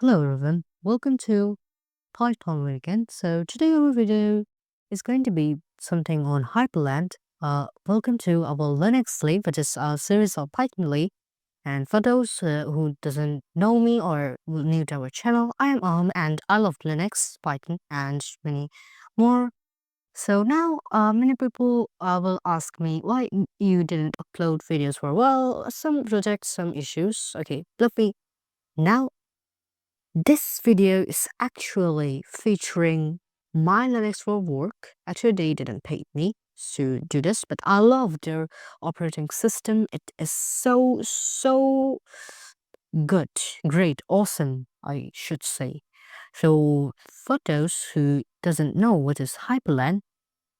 Hello everyone, welcome to Python again. So today our video is going to be something on Hyperland. Welcome to our Linux sleeve, which is a series of Python Lee. And for those who doesn't know me or new to our channel, I am Ahum and I love Linux, Python, and many more. So now many people will ask me why you didn't upload videos for a while. Some projects, some issues. Okay, let me now. This video is actually featuring my Linux for work. Actually, they didn't pay me to do this, but I love their operating system. It is so good, great, awesome, I should say. So for those who doesn't know what is Hyperland,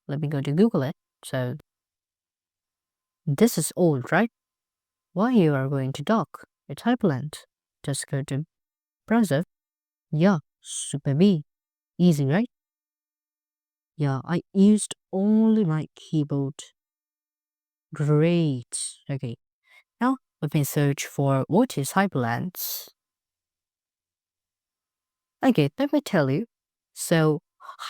let me go to Google it. So this is old, right? Why you are going to dock? It's Hyperland. Just go to browser. Yeah, super B. Easy, right? Yeah, I used only my keyboard. Great. Okay. Now let me search for what is Hyperland. Okay, let me tell you. So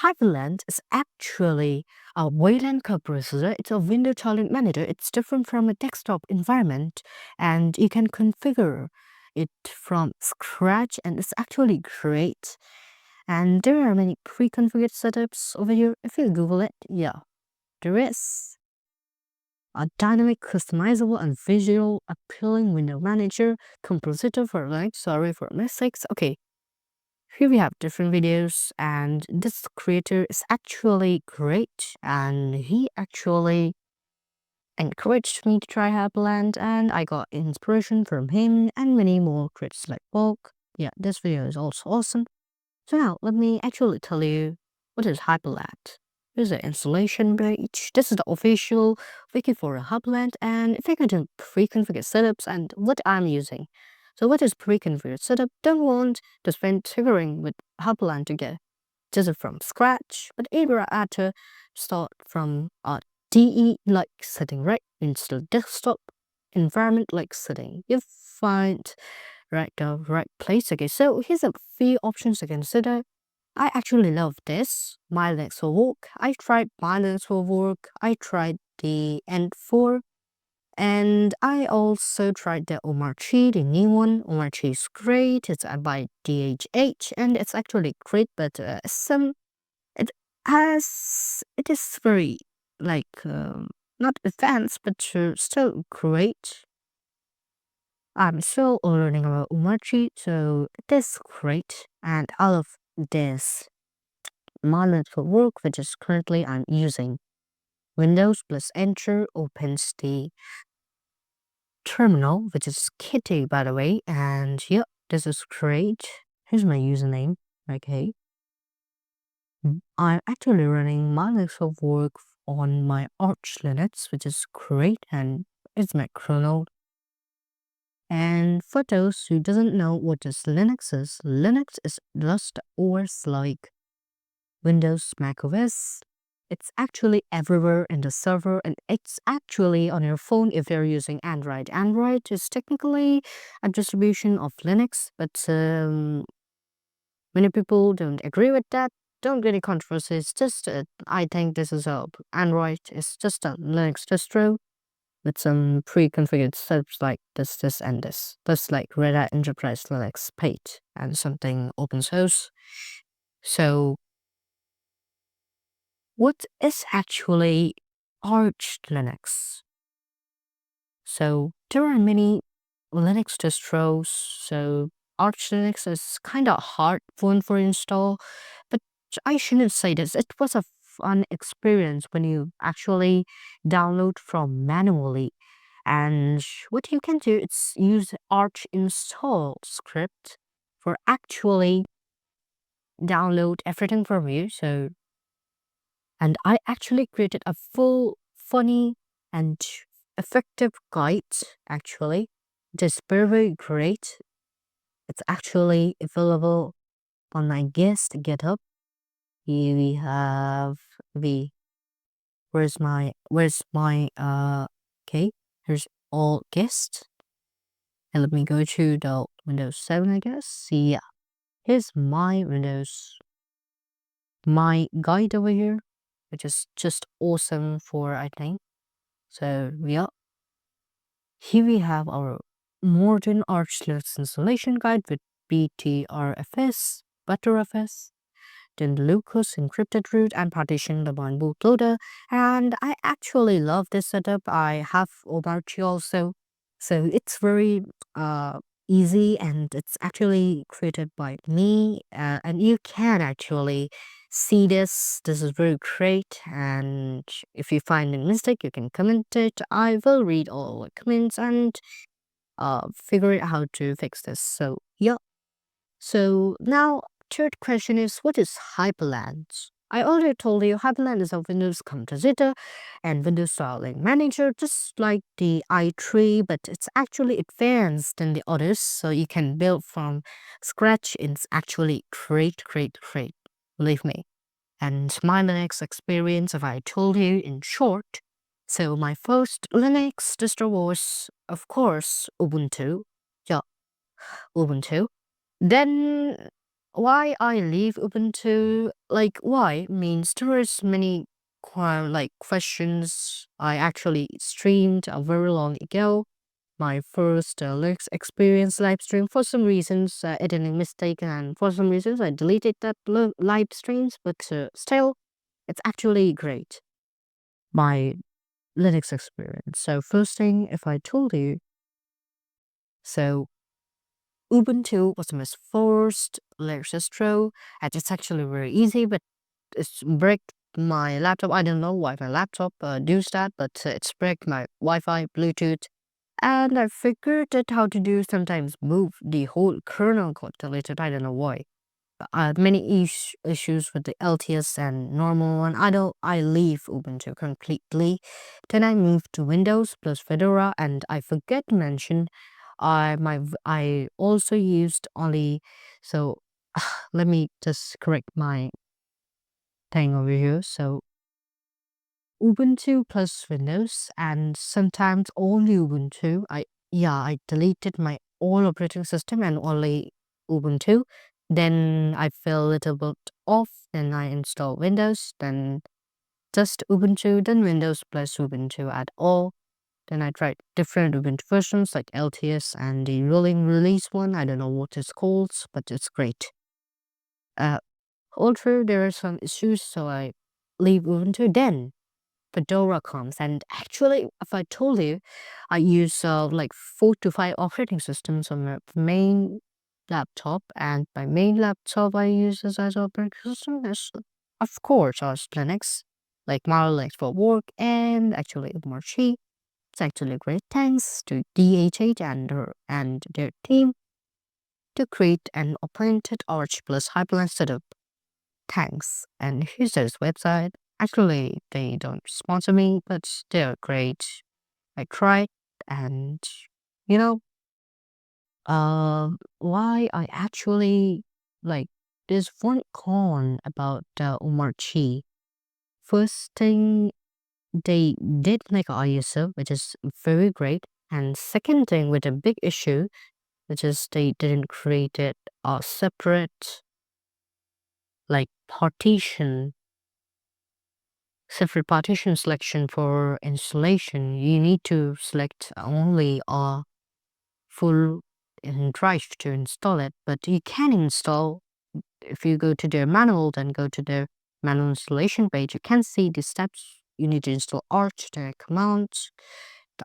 Hyperland is actually a Wayland compressor. It's a window talent manager. It's different from a desktop environment, and you can configure it from scratch, and it's actually great. And there are many pre-configured setups over here. If you Google it, yeah, there is a dynamic, customizable, and visual appealing window manager, compositor for Linux. Sorry for mistakes. Okay, here we have different videos, and this creator is actually great, and he actually encouraged me to try Hyperland, and I got inspiration from him and many more critics like Bulk. Yeah, this video is also awesome. So now let me actually tell you what is Hyperland. Here's the installation page. This is the official wiki for Hyperland, and if I go to pre-configured setups and what I'm using. So what is pre-configured setup? Don't want to spend tinkering with Hyperland to get just from scratch, but either I had to start from a DE like setting, right? Install desktop environment like setting. You find the right place. Okay, so here's a few options to consider. I actually love this, my Linux for work. I tried my Linux for work. I tried the N4, and I also tried the Omarchy, the new one. Omarchy is great. It's by DHH, and it's actually great, but it it is very like not advanced, but still great. I'm still learning about Umachi, so it is great, and I love this Monolith for work, which is currently I'm using. Windows plus Enter opens the terminal, which is Kitty, by the way, and yep, this is great. Here's my username. Okay, I'm actually running Monolith for work on my Arch Linux, which is great, and it's my kernel. And for those who doesn't know what Linux is just OS like Windows, Mac OS. It's actually everywhere in the server, and it's actually on your phone if you're using Android. Android is technically a distribution of Linux, but many people don't agree with that. Don't get any controversy. It's just, I think this is Android is just a Linux distro with some pre-configured setups like this, and this. That's like Red Hat Enterprise Linux Pate and something open source. So what is actually Arch Linux? So there are many Linux distros. So Arch Linux is kind of hard one for install, but I shouldn't say this. It was a fun experience when you actually download from manually. And what you can do is use Arch install script for actually download everything from you. So, and I actually created a full, funny, and effective guide. Actually, it is very great. It's actually available on my GitHub. Here we have the where's my okay, here's all guest. And let me go to the Windows 7, I guess. Yeah. here's my Windows, my guide over here, which is just awesome for, I think. So yeah, here we have our modern Arch LUKS installation guide with BTRFS, ButterFS, then LUKS encrypted root and partition Limine bootloader. And I actually love this setup. I have Omarchy also, so it's very easy, and it's actually created by me. And you can actually see this. This is very great. And if you find a mistake, you can comment it. I will read all the comments and figure out how to fix this. So yeah. So now third question is, what is Hyperland? I already told you Hyperland is a Windows compositor and Windows styling manager, just like the i3, but it's actually advanced than the others, so you can build from scratch. It's actually great, great, great, believe me. And my Linux experience, if I told you in short, so my first Linux distro was, of course, Ubuntu. Yeah, Ubuntu. Then why I leave Ubuntu, like why means there is many questions. I actually streamed a very long ago my first Linux experience live stream. For some reasons, editing mistake, and for some reasons I deleted that live streams, but still it's actually great, my Linux experience. So first thing, if I told you, so Ubuntu was my first Linux distro, and it's actually very easy, but it's break my laptop. I don't know why my laptop does that, but it's break my Wi-Fi, Bluetooth, and I figured out how to do sometimes move the whole kernel code deleted. I don't know why. Many issues with the LTS and normal one. I leave Ubuntu completely. Then I moved to Windows plus Fedora, and I forget to mention I also used only, so let me just correct my thing over here. So Ubuntu plus Windows, and sometimes only Ubuntu. I deleted my old operating system and only Ubuntu. Then I feel a little bit off. Then I install Windows. Then just Ubuntu. Then Windows plus Ubuntu at all. Then I tried different Ubuntu versions like LTS and the rolling release one. I don't know what it's called, but it's great. Although there are some issues, so I leave Ubuntu. Then Fedora comes, and actually, if I told you, I use like 4 to 5 operating systems on my main laptop, and my main laptop I use as operating system is, of course, as Linux, like Linux for work, and actually Omarchy. It's actually great. Thanks to DHH and their team to create an appointed Arch plus Hyperland setup. Thanks. And here's their website. Actually, they don't sponsor me, but they're great. I tried, and you know, why I actually like there's one con about Omarchy. First thing, they did make an ISO, which is very great, and second thing, with a big issue, which is they didn't create it a separate like separate partition selection for installation. You need to select only a full drive to install it, but you can install, if you go to their manual, then go to their manual installation page, you can see the steps. You need to install Arch, their commands.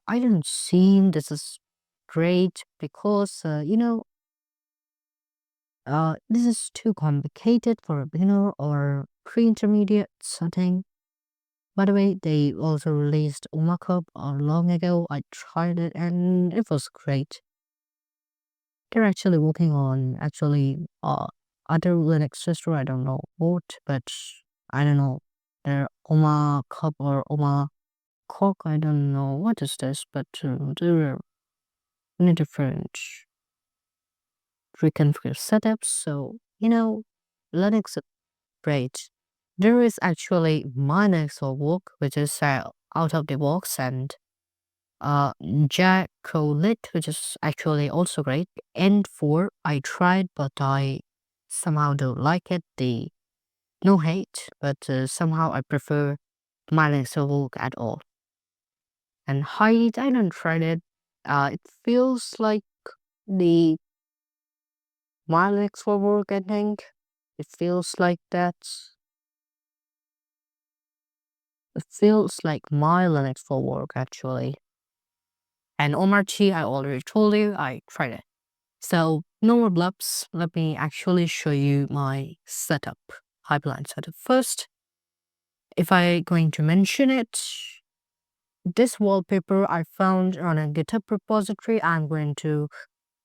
I don't see this is great because, this is too complicated for a beginner or pre-intermediate setting. By the way, they also released Omarchy long ago. I tried it and it was great. They're actually working on other Linux distro. I don't know what, but I don't know. They're Omarchy or Omarchy. I don't know what is this, but there are many different Preconfigured setups. So Linux is great. There is actually Linux or work, which is out of the box, and Jacolit, which is actually also great. N4 I tried, but I somehow don't like it. No hate, but somehow I prefer my Linux to work at all. And height, I don't try it. It feels like the my Linux for work, I think. It feels like that. It feels like my Linux for work, actually. And Omarchy, I already told you, I tried it. So, no more blubs. Let me actually show you my setup, Hyperland setup. First, if I'm going to mention it, this wallpaper I found on a GitHub repository. I'm going to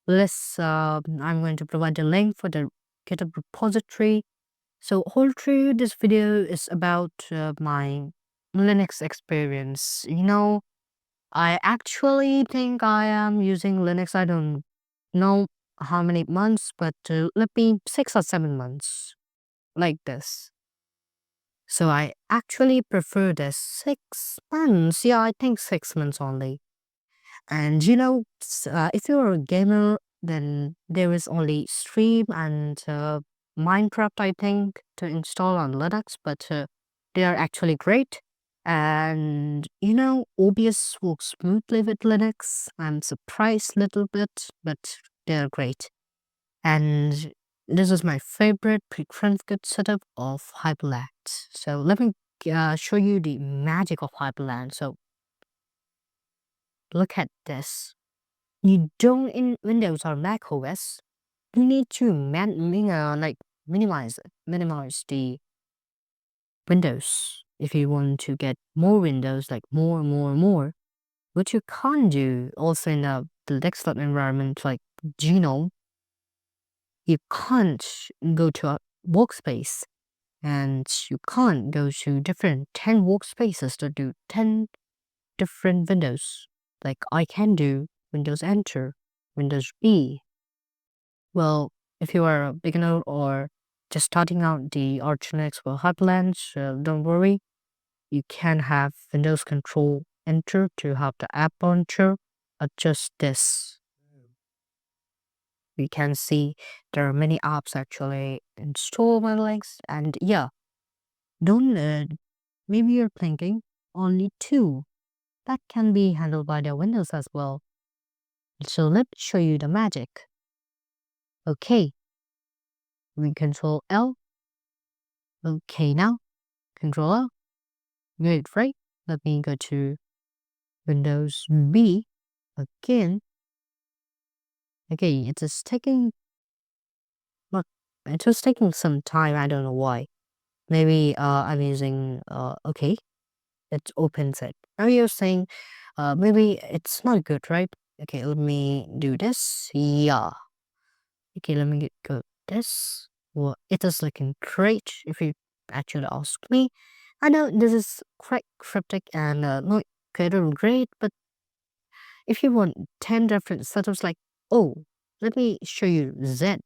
provide the link for the GitHub repository. So whole through this video is about my Linux experience. I actually think I am using Linux. I don't know how many months, but let me 6 or 7 months like this. So I actually prefer the 6 months. Yeah, I think 6 months only. And if you're a gamer, then there is only Stream and Minecraft, I think, to install on Linux, but they are actually great. And OBS works smoothly with Linux. I'm surprised a little bit, but they're great. And this is my favorite preconfigured setup of Hyperland. So let me show you the magic of Hyperland. So look at this. You don't in Windows or Mac OS, you need to minimize the windows if you want to get more windows, like more, which you can't do also in the desktop environment like Genome. You can't go to a workspace and you can't go to different 10 workspaces to do 10 different windows. Like I can do Windows Enter, Windows B. Well, if you are a beginner or just starting out the Arch Linux for Hyperland, don't worry. You can have Windows Control Enter to have the app launcher adjust this. You can see there are many apps actually installed on Linux, and yeah, don't maybe you're thinking only 2. That can be handled by the Windows as well. So let me show you the magic. Okay, we Control L. Okay, now Control L. Good, right? Let me go to Windows B again. Okay, it is taking, look, it was taking some time. I don't know why. Maybe I'm using, okay, it opens it. Now you're saying, maybe it's not good, right? Okay, let me do this. Yeah. Okay, let me go this. Well, it is looking great if you actually ask me. I know this is quite cryptic and not good or great, but if you want 10 different setups, like, oh, let me show you Z.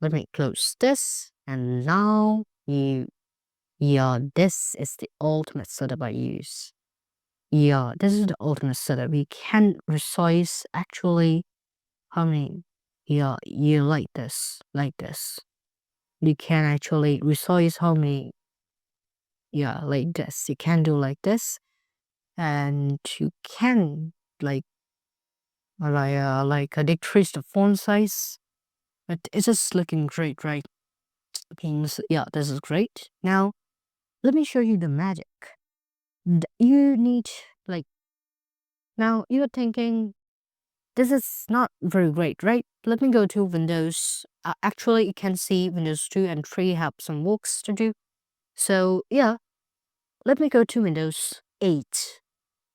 Let me close this, and now yeah, this is the ultimate setup I use. Yeah, this is the ultimate setup. You can resize actually how many, yeah, you like this. You can actually resize how many, yeah, like this. You can do like this, and you can decrease the font size, but it's just looking great, right? Yeah, this is great. Now let me show you the magic. You need now you're thinking this is not very great, right? Let me go to Windows. Actually, you can see Windows 2 and 3 have some works to do. So yeah, let me go to Windows 8.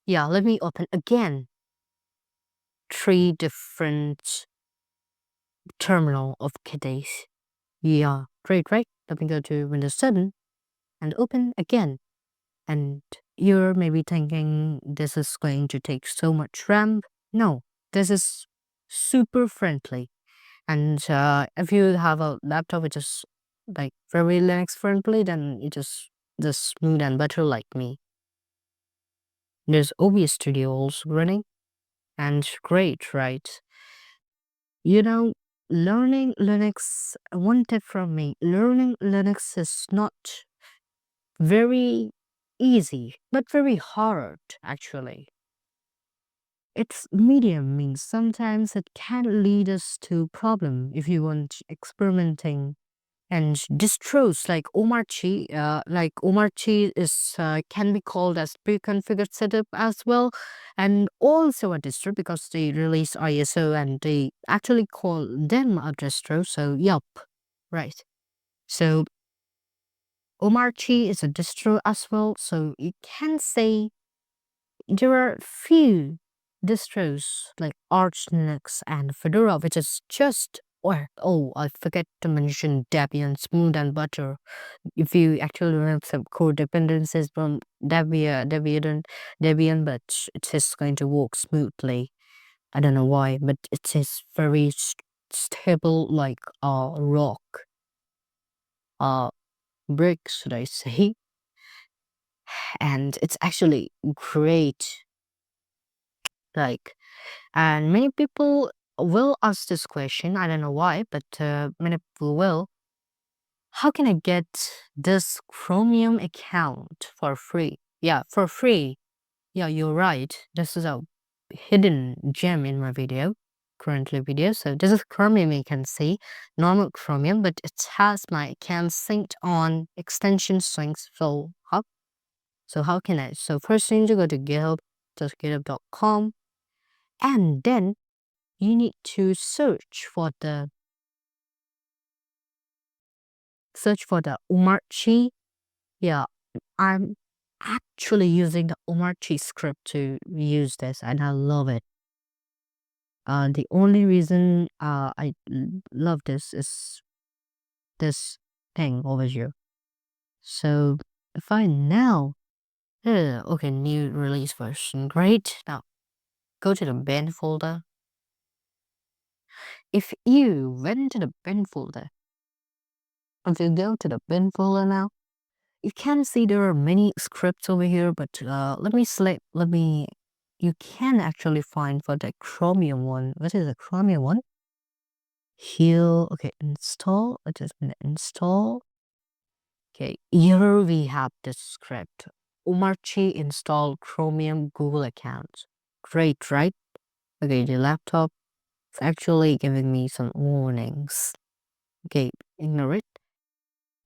Yeah, let me open again 3 different terminal of KDEs. Yeah, great, right? Let me go to Windows 7 and open again. And you're maybe thinking this is going to take so much RAM. No, this is super friendly. And if you have a laptop which is like very Linux friendly, then it is just smooth and better like me. There's OBS Studio also running, and great, right? learning Linux, one tip from me, learning Linux is not very easy, but very hard actually. It's medium means sometimes it can lead us to problem if you want experimenting. And distros like Omarchy is can be called as pre-configured setup as well, and also a distro because they release ISO and they actually call them a distro. So yup, right. So Omarchy is a distro as well. So you can say there are few distros like Arch Linux and Fedora, which is just oh, I forget to mention Debian, Smooth and Butter. If you actually have some core dependencies from Debian, but it is going to work smoothly. I don't know why, but it is very stable like a rock, a brick, should I say? And it's actually great. Like, and many people will ask this question. I don't know why, but many people will. How can I get this Chromium account for free? Yeah, for free. Yeah, you're right. This is a hidden gem in my currently video. So this is Chromium, you can see, normal Chromium, but it has my account synced on extension swings full hub. So how can I? So first you need to go to github.github.com, and then you need to search for the Omarchy. Yeah, I'm actually using the Omarchy script to use this, and I love it. The only reason I love this is this thing over here. So if I now, okay, new release version, great. Now go to the bin folder. If you went to the bin folder, if you go to the bin folder now, you can see there are many scripts over here, but you can actually find for the Chromium one. What is the Chromium one? Here, okay, install, it has been installed. Okay, here we have the script. Omarchy install Chromium Google account. Great, right? Okay, the laptop is actually giving me some warnings. Okay, ignore it.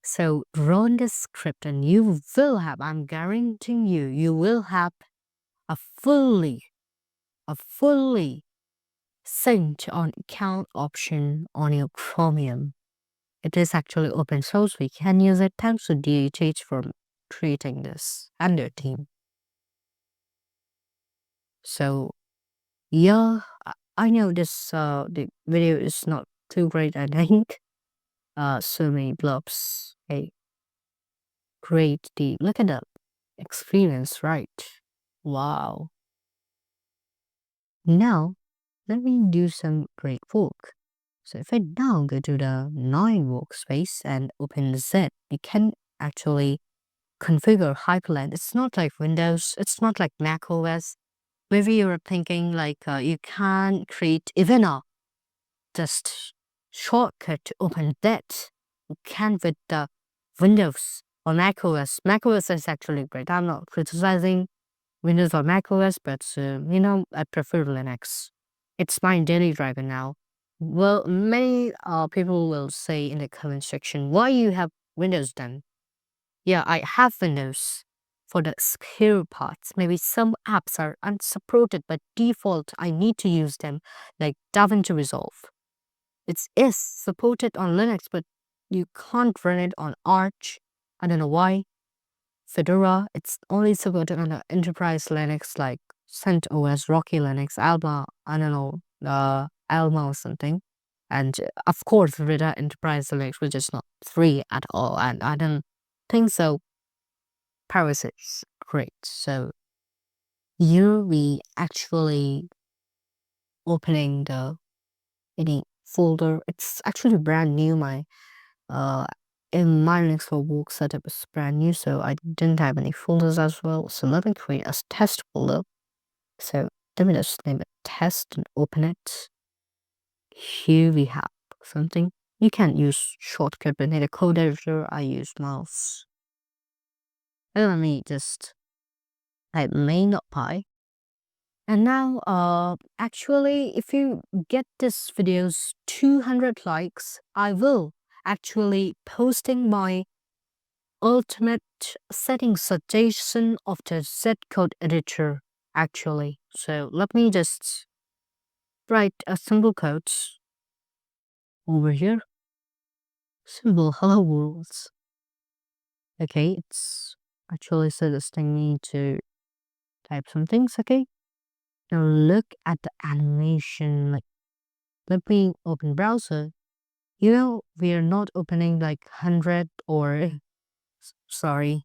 So run the script and you will have, I'm guaranteeing you, you will have a fully synced on account option on your Chromium. It is actually open source. We can use it. Thanks to DHH for creating this and their team. So yeah, I know this the video is not too great, I think. So many blobs. Okay. Great. Look at the experience, right? Wow. Now let me do some great work. So if I now go to the 9 workspace and open Z, you can actually configure Hyperland. It's not like Windows, it's not like Mac OS. Maybe you're thinking like you can create even a just shortcut to open that. You can with the Windows or Mac OS. Mac OS is actually great. I'm not criticizing Windows or Mac OS, but I prefer Linux. It's my daily driver now. Well, many people will say in the comment section, why you have Windows then? Yeah, I have Windows for the secure parts. Maybe some apps are unsupported, but default I need to use them, like DaVinci Resolve. It is supported on Linux, but you can't run it on Arch. I don't know why. Fedora, it's only supported on the enterprise Linux like CentOS, Rocky Linux, Alma, I don't know, Alma or something. And of course, Fedora Enterprise Linux, which is not free at all. And I don't think so. Parasites, great. So here we actually opening the any folder. It's actually brand new. My in my Linux for Work setup is brand new, so I didn't have any folders as well. So let me create a test folder. So let me just name it test and open it. Here we have something. You can use shortcut, but in a code editor, I use mouse. And let me just type main.py. And now, actually, if you get this video's 200 likes, I will actually posting my ultimate setting suggestion of the Z code editor actually. So let me just write a simple code over here. Simple hello world. Okay, it's actually suggesting me to type some things. Okay, now look at the animation. Like, let me open browser. You know, we are not opening like 100 or sorry,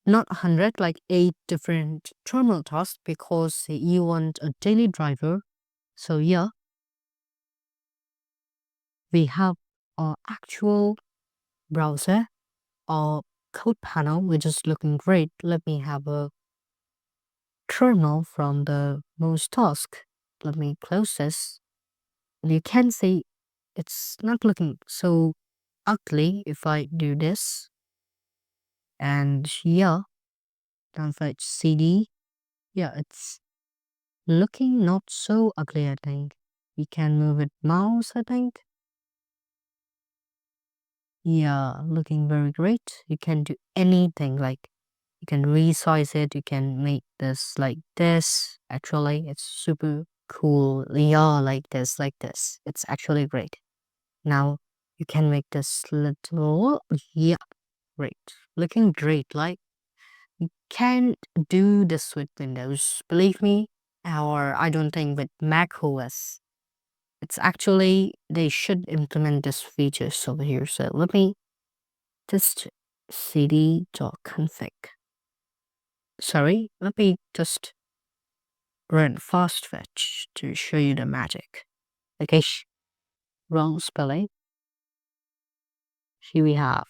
not 100, like 8 different terminal tasks because you want a daily driver. So yeah, we have our actual browser, our code panel, which is looking great. Let me have a terminal from the most task. Let me close this. And you can see it's not looking so ugly if I do this. And yeah, downfetch cd. Yeah, it's looking not so ugly, I think. We can move it mouse, I think. Yeah, looking very great. You can do anything, like you can resize it, you can make this like this. Actually, it's super cool. Yeah, like this. It's actually great. Now you can make this little, yeah, great. Looking great. Like you can't do this with Windows, believe me, or I don't think with Mac OS. It's actually, they should implement this features over here. So let me just cd.config. Sorry, let me just run fast fetch to show you the magic. Okay, wrong spelling. Here we have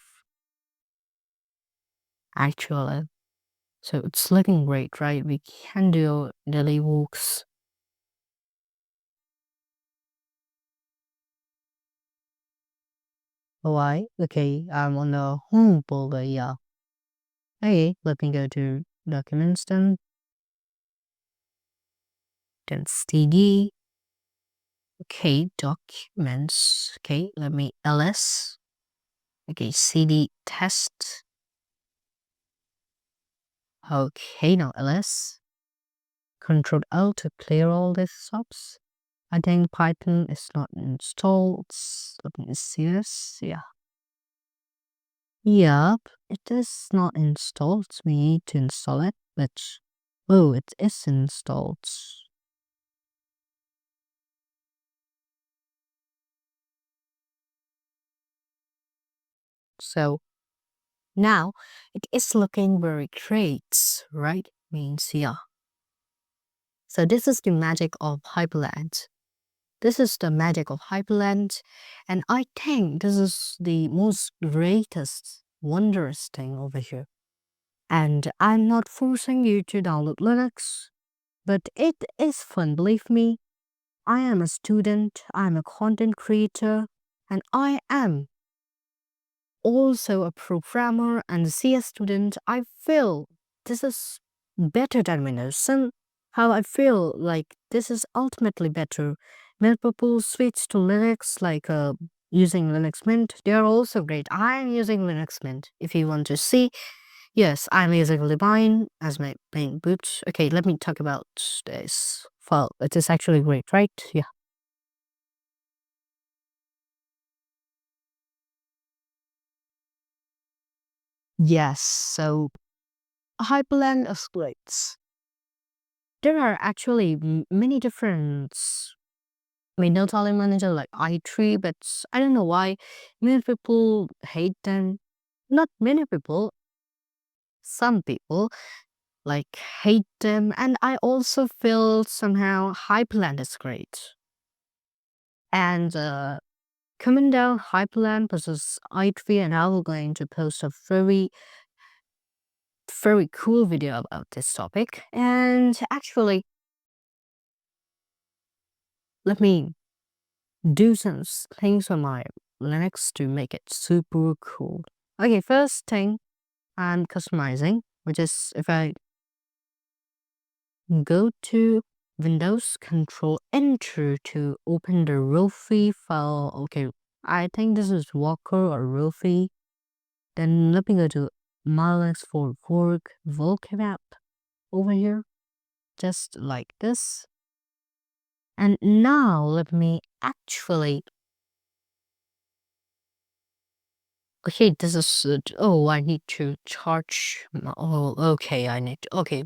actually. So it's looking great, right? We can do daily walks. Why? Okay, I'm on the home folder, yeah. Okay, let me go to documents then cd. Okay, documents. Okay, let me ls. Okay, cd test. Okay, now ls. Control L to clear all these stops. I think Python is not installed. Let me see this. Yeah. Yep, it is not installed. We need to install it, but oh, it is installed. So now it is looking very great, right? Means yeah. So this is the magic of Hyperland. This is the magic of Hyperland, and I think this is the most greatest, wondrous thing over here. And I'm not forcing you to download Linux, but it is fun, believe me. I am a student, I'm a content creator, and I am also a programmer and a CS student. I feel this is better than Windows. Somehow I feel like this is ultimately better. Many people switch to Linux, like using Linux Mint. They are also great. I am using Linux Mint. If you want to see, yes, I'm using Limine as my main boot. Okay, let me talk about this file. It is actually great, right? Yeah. Yes, so Hyperland is great. There are actually many different window tooling manager like i3, but I don't know why many people hate them. Not many people, some people like hate them, and I also feel somehow Hyperland is great. And coming down Hyperland versus i3, and I'm going to post a very cool video about this topic. And actually, let me do some things on my Linux to make it super cool. Okay, first thing I'm customizing, which is if I go to Windows, Control Enter to open the Rofi file. Okay, I think this is Walker or Rofi. Then let me go to Linux for work vocab over here, just like this. And now let me actually. Okay, this is. Oh, I need to charge. Oh, okay, I need to. Okay,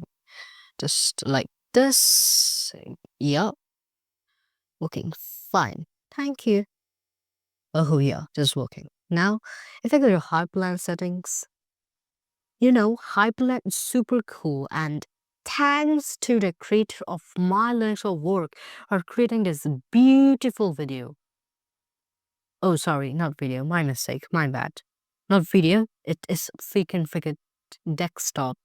just like this. Yeah, working fine. Thank you. Oh, yeah, just working. Now, if I go to Hyperland settings, Hyperland is super cool, and thanks to the creator of my little work for creating this beautiful video. Oh, sorry, not video, my mistake, my bad. Not video, it is Preconfigured desktop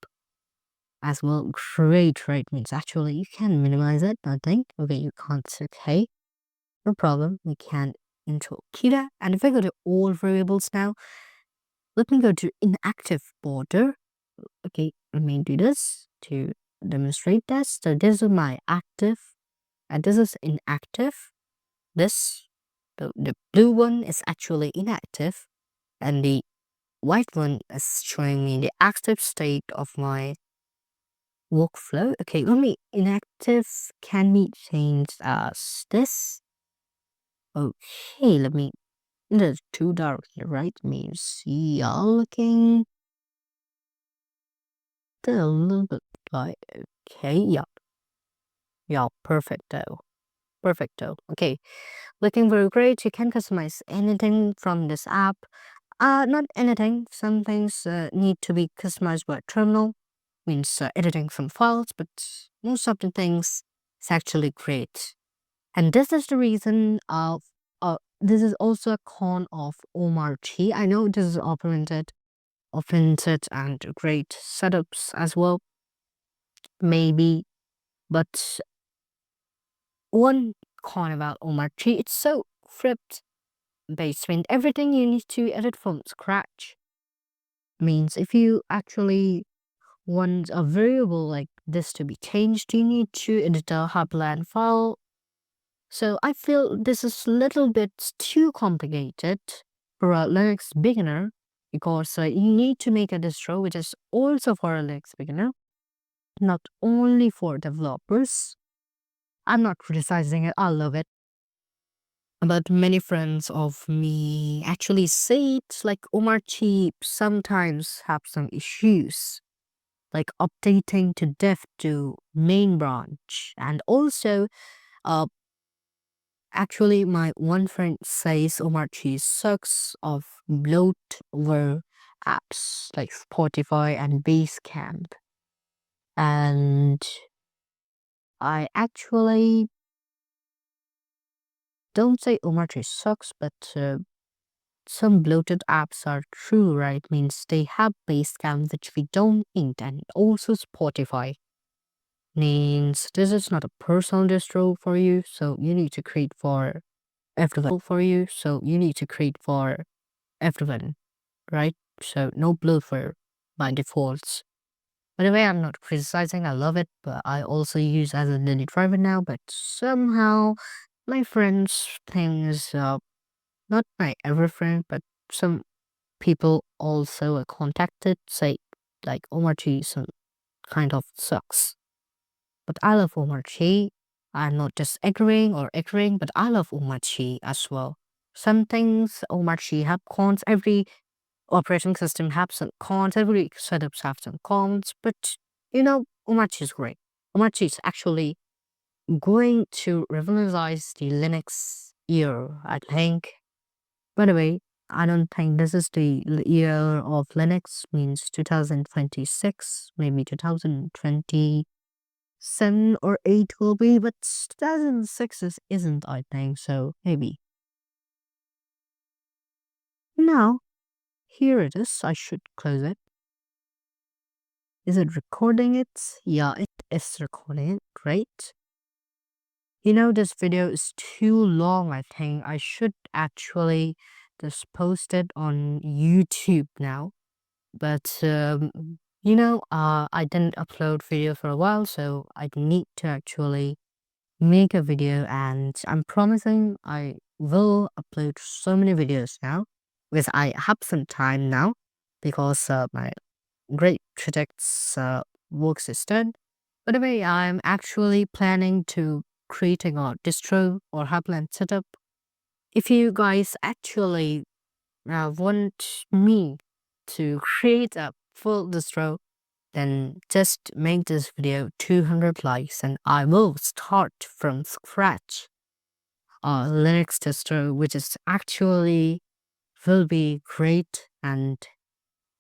as well. Great means actually you can minimize it, I think. Okay, you can't. Okay, no problem. We can intro key that. And if I go to all variables now, let me go to inactive border. Okay, let me do this to demonstrate this. So this is my active and this is inactive. This, the blue one is actually inactive and the white one is showing me the active state of my workflow. Okay, let me inactive can be changed as this. Okay, let me, there's too dark here, right? Means y'all looking a little bit like, okay, yeah, perfecto. Okay, looking very great. You can customize anything from this app. Not anything. Some things need to be customized by terminal, means editing some files, but most of the things is actually great. And this is the reason of this is also a con of Omarchy. I know this is operated and great setups as well, maybe, but one con about Omarchy, it's so script based, means everything you need to edit from scratch. Means if you actually want a variable like this to be changed, you need to edit a Hyperland file. So I feel this is a little bit too complicated for a Linux beginner, because you need to make a distro which is also for a Linux beginner, not only for developers. I'm not criticizing it, I love it. But many friends of me actually say it's like Omarchy sometimes have some issues, like updating to dev to main branch. And also, actually my one friend says Omarchy sucks of bloatware apps like Spotify and Basecamp. And I actually don't say Omarchy sucks, but some bloated apps are true, right? Means they have Basecamp which we don't need, and also Spotify. Means this is not a personal distro for you, so you need to create for everyone, right? So no bloatware by defaults. By the way, I'm not criticizing, I love it, but I also use as a daily driver now, but somehow my friends things, not my every friend, but some people also contacted say like Omarchy some kind of sucks. But I love Omarchy. I'm not just agreeing, but I love Omarchy as well. Some things Omarchy have cons. Every operating system has some cons. Every setups have some cons. But Omarchy is great. Omarchy is actually going to revolutionize the Linux year, I think. By the way, I don't think this is the year of Linux, means 2026, maybe 2027 or 8 will be, but 2006 isn't, I think, so maybe. Now, here it is. I should close it. Is it recording it? Yeah, it is recording it. Great. This video is too long. I think I should actually just post it on YouTube now. But I didn't upload video for a while, so I need to actually make a video, and I'm promising I will upload so many videos now because I have some time now because my great project's works is done. By the way, I'm actually planning to creating a distro or Hyperland setup. If you guys actually want me to create a full distro, then just make this video 200 likes and I will start from scratch a Linux distro, which is actually will be great, and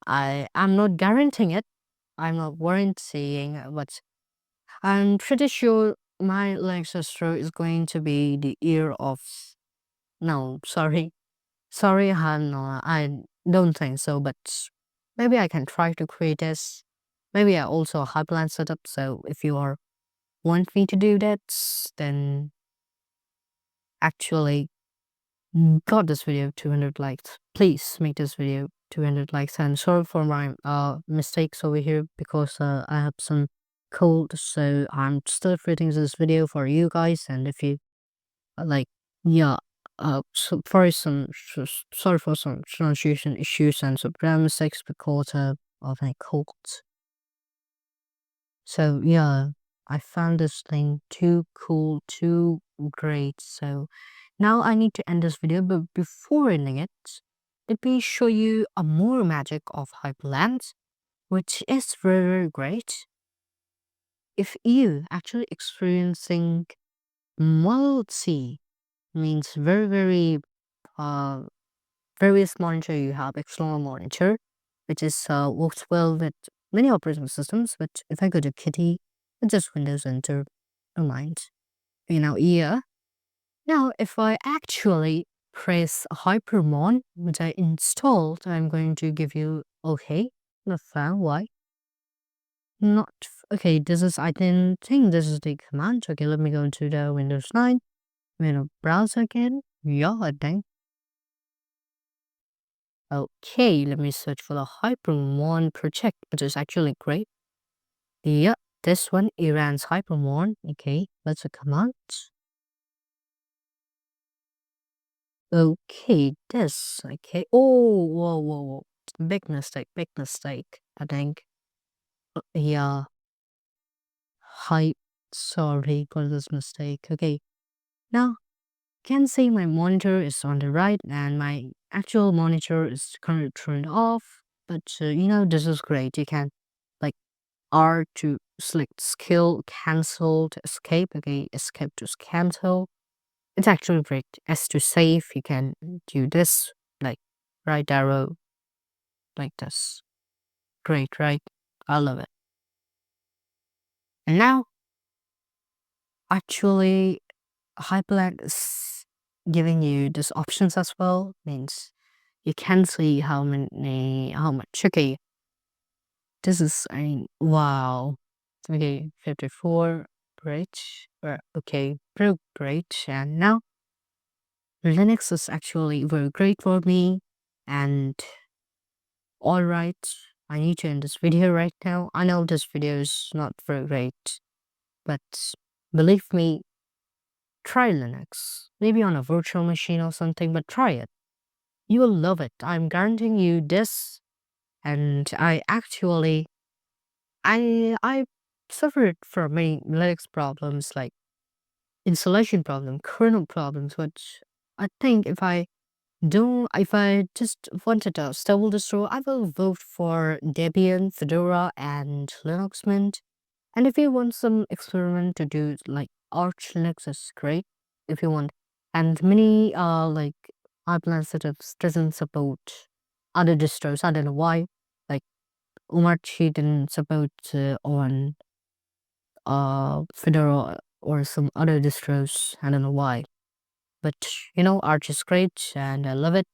I am not guaranteeing it. I'm not warranting, but I'm pretty sure my Linux distro is going to be the year of. No, sorry, Han. No, I don't think so. But maybe I can try to create this. Maybe I also a Hyperland setup. So if you want me to do that, then actually got this video 200 likes. Please make this video 200 likes. And sorry for my mistakes over here because I have some cold, so I'm still creating this video for you guys. And if you like, yeah, so sorry for some pronunciation issues and some grammar mistakes because of my cold. So yeah, I found this thing too cool, too great. So now I need to end this video, but before ending it, let me show you a more magic of Hyperland, which is very, very great. If you actually experiencing multi means very various monitor, you have external monitor, which is works well with many operating systems. But if I go to Kitty, it's just Windows Enter, don't mind. Yeah. Now, if I actually press Hypermon, which I installed, I'm going to give you okay. Not found. Why? Not okay. I didn't think this is the command. Okay, let me go into the Windows 9. I'm gonna browse again. Yeah, I think. Okay, let me search for the Hypermon project, which is actually great. Yeah, this one, Iran's Hypermon. Okay, that's a command. Okay, this. Okay. Oh, whoa. Big mistake, I think. Yeah. Sorry for this mistake. Okay. Now, can see my monitor is on the right and my actual monitor is currently turned off. But this is great. You can like R to select skill, cancel to escape. Okay, escape to cancel. It's actually great. S to save, you can do this, like right arrow, like this. Great, right? I love it. And now, actually, Hyperland is giving you these options as well. Means you can see how much. Okay, this is, wow. Okay, 54, great. Okay, very great. And now, Linux is actually very great for me. And alright, I need to end this video right now. I know this video is not very great, but believe me, try Linux. Maybe on a virtual machine or something, but try it. You will love it. I'm guaranteeing you this. And I actually, I suffered from many Linux problems like installation problem, kernel problems, which I think if I just wanted a stable distro, I will vote for Debian, Fedora, and Linux Mint. And if you want some experiment to do, like Arch Linux is great if you want. And many like Hyperland setups doesn't support other distros. I don't know why. Like Omarchy didn't support on Fedora or some other distros. I don't know why. But Arch is great and I love it.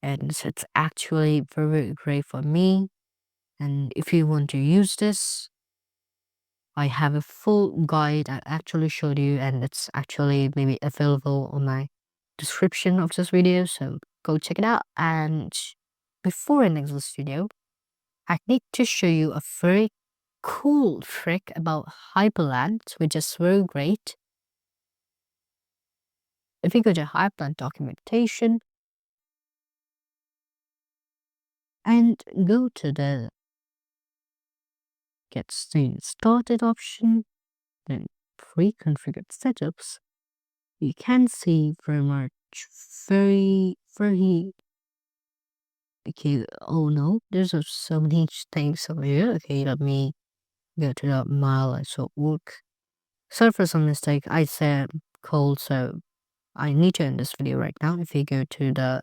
And it's actually very great for me. And if you want to use this, I have a full guide I actually showed you, and it's actually maybe available on my description of this video, so go check it out. And before ending this video, I need to show you a very cool trick about Hyperland, which is very great. If you go to Hyperland documentation and go to the Get Started option, then Preconfigured setups, you can see very much very okay. Oh no, there's so many things over here. Okay, let me go to the mile and so work. Sorry for some mistake. I said cold, so I need to end this video right now. If you go to the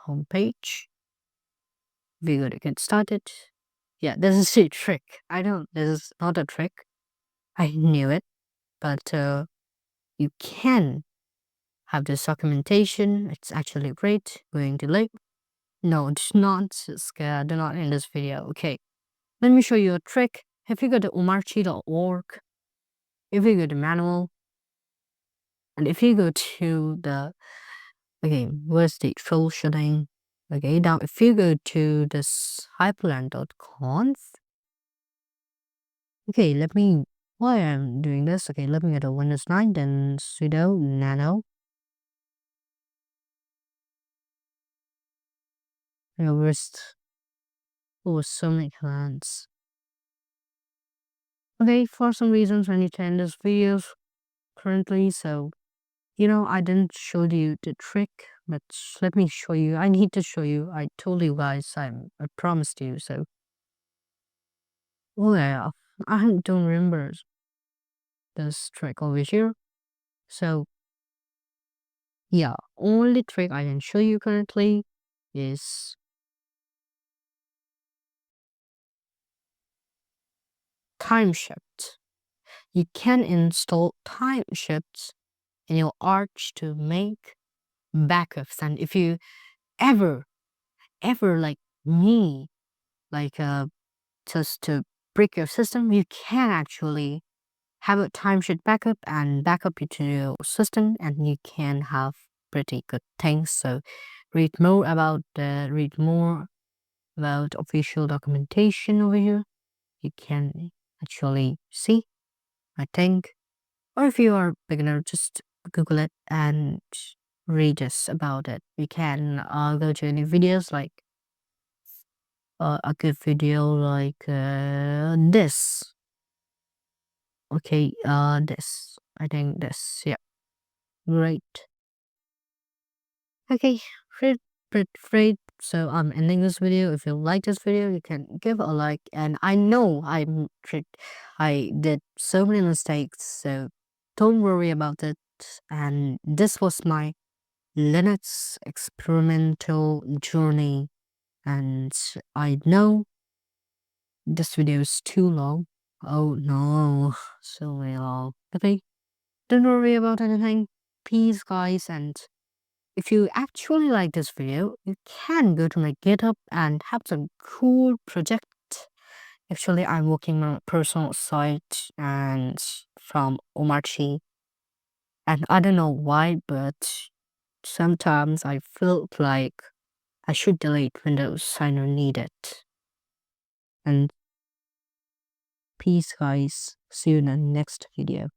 home page, if you go to Get Started, yeah, this is a trick. I know this is not a trick. I knew it, but you can have this documentation. It's actually great. Going to link. No, do not scare. Do not end this video. Okay, let me show you a trick. If you go to omarchy.org, if you go to manual, and if you go to the, okay, where's the troubleshooting? Okay, now if you go to this hyperland.conf, okay, let me, why I'm doing this, okay, let me go to Windows 9, then sudo nano. Where's so many commands. Okay, for some reasons I need to end this video currently, so I didn't show you the trick, but let me show you. I need to show you. I told you guys, I promised you, so well, I don't remember this trick over here. So yeah, only trick I can show you currently is Timeshift. You can install Timeshift in your Arch to make backups, and if you ever like me, like just to break your system, you can actually have a timesheet backup and backup it to your system, and you can have pretty good things. So read more about official documentation over here. You can actually see, I think. Or if you are a beginner, just Google it and read us about it. You can go to any videos like a good video like this. Okay, this. I think this. Yeah, great. Okay, great. So I'm ending this video. If you like this video, you can give a like. And I know I did so many mistakes, so don't worry about it. And this was my Linux experimental journey. And I know this video is too long. Oh no, so very long. Okay, don't worry about anything. Peace, guys. And if you actually like this video, you can go to my GitHub and have some cool project. Actually, I'm working on a personal site and from Omarchy. And I don't know why, but sometimes I felt like I should delete Windows. I don't need it. And peace, guys. See you in the next video.